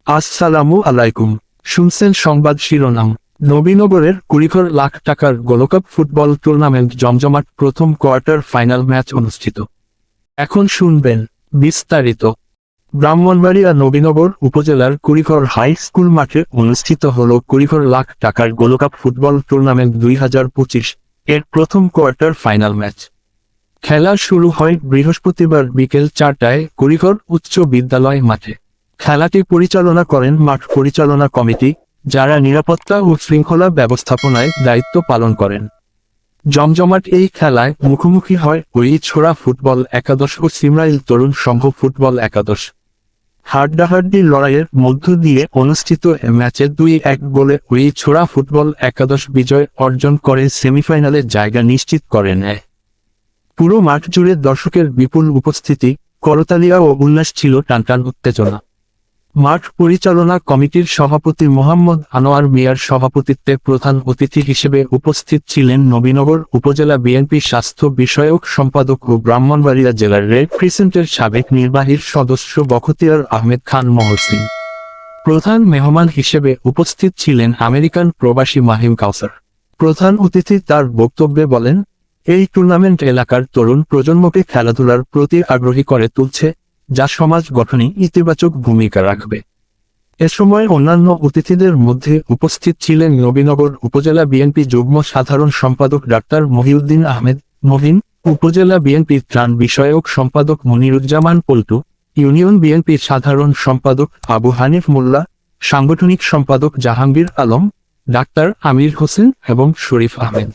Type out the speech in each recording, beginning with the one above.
আসসালামু আলাইকুম। শুনছেন সংবাদ শিরোনাম। নবীনগরের কুড়িঘর লাখ টাকার গোলকাপ ফুটবল টুর্নামেন্ট জমজমাট, প্রথম কোয়ার্টার ফাইনাল ম্যাচ অনুষ্ঠিত। এখন শুনবেন বিস্তারিত। ব্রাহ্মণবাড়িয়া নবীনগর উপজেলার কুড়িঘর হাই স্কুল মাঠে অনুষ্ঠিত হল কুড়িঘর লাখ টাকার গোলকাপ ফুটবল টুর্নামেন্ট 2025 এর প্রথম কোয়ার্টার ফাইনাল ম্যাচ। খেলা শুরু হয় বৃহস্পতিবার বিকেল 4টায় কুড়িঘর উচ্চ বিদ্যালয় মাঠে। খেলাটি পরিচালনা করেন মাঠ পরিচালনা কমিটি, যারা নিরাপত্তা ও শৃঙ্খলা ব্যবস্থাপনায় দায়িত্ব পালন করেন। জমজমাট এই খেলায় মুখোমুখি হয় ছোড়া ফুটবল একাদশ ও সিমরাইল তরুণ সংঘ ফুটবল একাদশ। হাড্ডাহাড্ডি লড়াইয়ের মধ্য দিয়ে অনুষ্ঠিত এ ম্যাচে 2-1 গোলে ছোড়া ফুটবল একাদশ বিজয় অর্জন করে সেমিফাইনালে জায়গা নিশ্চিত করে নেয়। পুরো মাঠ জুড়ে দর্শকের বিপুল উপস্থিতি, করতালিয়া ও উল্লাস ছিল টানটান উত্তেজনা। মাঠ পরিচালনা কমিটির সভাপতি মোহাম্মদ আনোয়ার মিয়ার সভাপতিত্বে প্রধান অতিথি হিসেবে উপস্থিত ছিলেন নবীনগর উপজেলা বিএনপি স্বাস্থ্য বিষয়ক সম্পাদক ও ব্রাহ্মণবাড়িয়া জেলার রেড ক্রিসেন্টের সাবেক নির্বাহী সদস্য বখতিয়ার আহমেদ খান মহসিন। প্রধান মেহমান হিসেবে উপস্থিত ছিলেন আমেরিকান প্রবাসী মাহিম কাউসার। প্রধান অতিথি তার বক্তব্যে বলেন, এই টুর্নামেন্ট এলাকার তরুণ প্রজন্মকে খেলাধুলার প্রতি আগ্রহী করে তুলছে, যা সমাজ গঠনে ইতিবাচক ভূমিকা রাখবে। এ সময় অন্যান্য অতিথিদের মধ্যে উপস্থিত ছিলেন নবীনগর উপজেলা বিএনপি যুগ্ম সাধারণ সম্পাদক ডাক্তার মহিউদ্দিন আহমেদ মহিন, উপজেলা বিএনপি ত্রাণ বিষয়ক সম্পাদক মনিরুজ্জামান পল্টু, ইউনিয়ন বিএনপির সাধারণ সম্পাদক আবু হানিফ মোল্লা, সাংগঠনিক সম্পাদক জাহাঙ্গীর আলম, ডাক্তার আমির হোসেন এবং শরীফ আহমেদ।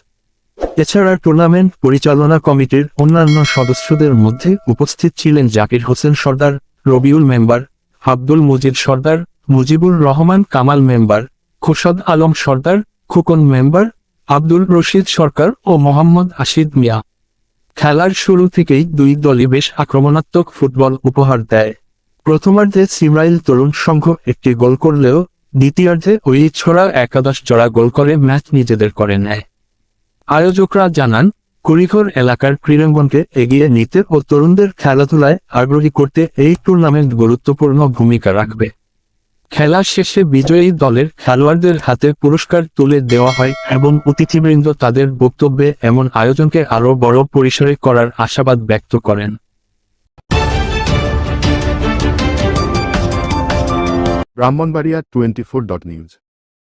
এছাড়া টুর্নামেন্ট পরিচালনা কমিটির অন্যান্য সদস্যদের মধ্যে উপস্থিত ছিলেন জাকির হোসেন সর্দার, রবিউল মেম্বার, আব্দুল মজিদ সর্দার, মুজিবুর রহমান কামাল মেম্বার, খোরশদ আলম সর্দার, খোকন মেম্বার, আব্দুল রশিদ সরকার ও মোহাম্মদ আশিদ মিয়া। খেলার শুরু থেকেই দুই দলই বেশ আক্রমণাত্মক ফুটবল উপহার দেয়। প্রথমার্ধে সিমরাইল তরুণ সংঘ একটি গোল করলেও দ্বিতীয়ার্ধে ছোড়া একাদশ জোড়া গোল করে ম্যাচ নিজেদের করে নেয়। আয়োজকরা জানান, কুড়িঘর এলাকার ক্রীড়াঙ্গনকে এগিয়ে নিতে ও তরুণদের খেলাধুলায় আগ্রহী করতে এই টুর্নামেন্ট গুরুত্বপূর্ণ ভূমিকা রাখবে। খেলা শেষে বিজয়ী দলের খেলোয়াড়দের হাতে পুরস্কার তুলে দেওয়া হয় এবং অতিথিবৃন্দ তাদের বক্তব্যে এমন আয়োজনকে আরও বড় পরিসরে করার আশাবাদ ব্যক্ত করেন। ব্রাহ্মণবাড়িয়া 24.news